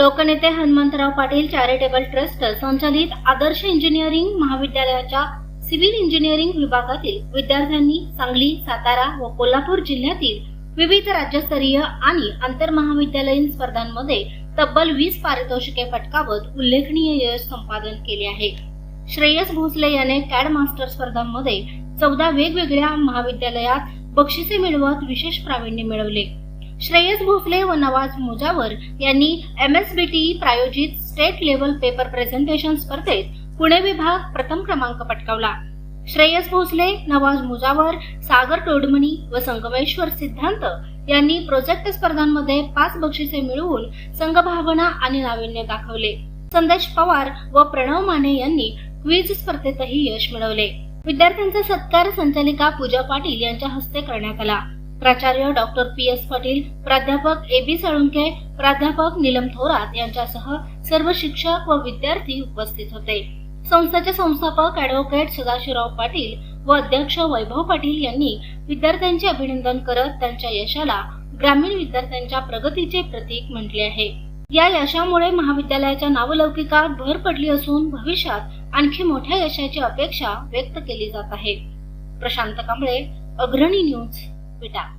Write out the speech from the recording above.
लोकनेते Hanumantrao Patil charitable trust संचालित आदर्श engineering महाविद्यालयाच्या सिव्हिल इंजिनिअरिंग विभागातील विद्यार्थ्यांनी सांगली, सातारा व कोल्हापूर जिल्ह्यातील विविध राज्यस्तरीय आणि आंतरमहाविद्यालयीन स्पर्धांमध्ये तब्बल 20 पारितोषिके पटकावत उल्लेखनीय यश संपादन केले आहे। श्रेयस भोसले याने कॅड मास्टर स्पर्धांमध्ये 14 वेगवेगळ्या महाविद्यालयात बक्षिसे मिळवत विशेष प्रावीण्य मिळवले। श्रेयस भोसले व नवाज मुजावर यांनी MSBTE प्रायोजित स्टेट लेव्हल पेपर प्रेझेंटेशन स्पर्धेत पुणे विभाग प्रथम क्रमांक पटकावला। श्रेयस भोसले, नवाज मुजावर, सागर टोडमणी व संगमेश्वर सिद्धांत यांनी प्रोजेक्ट स्पर्धांमध्ये 5 बक्षिसे मिळवून संघभावना आणि नाविन्य दाखवले। संदेश पवार व प्रणव माने यांनी क्विज स्पर्धेतही यश मिळवले। विद्यार्थ्यांचा सत्कार संचालिका पूजा पाटील यांच्या हस्ते करण्यात आला। प्राचार्य डॉक्टर PS पाटील, प्राध्यापक AB साळुंखे, प्राध्यापक नीलम थोरात यांच्यासह सर्व शिक्षक व विद्यार्थी उपस्थित होते। संस्थेचे संस्थापक ॲडव्होकेट सदाशिवराव पाटील व अध्यक्ष वैभव पाटील यांनी विद्यार्थ्यांचे अभिनंदन करत त्यांच्या यशाला ग्रामीण विद्यार्थ्यांच्या प्रगतीचे प्रतीक म्हटले आहे। या यशामुळे महाविद्यालयाच्या नावलौकिकात भर पडली असून भविष्यात आणखी मोठ्या यशाची अपेक्षा व्यक्त केली जात आहे। प्रशांत कांबळे, अग्रणी न्यूज, विटा।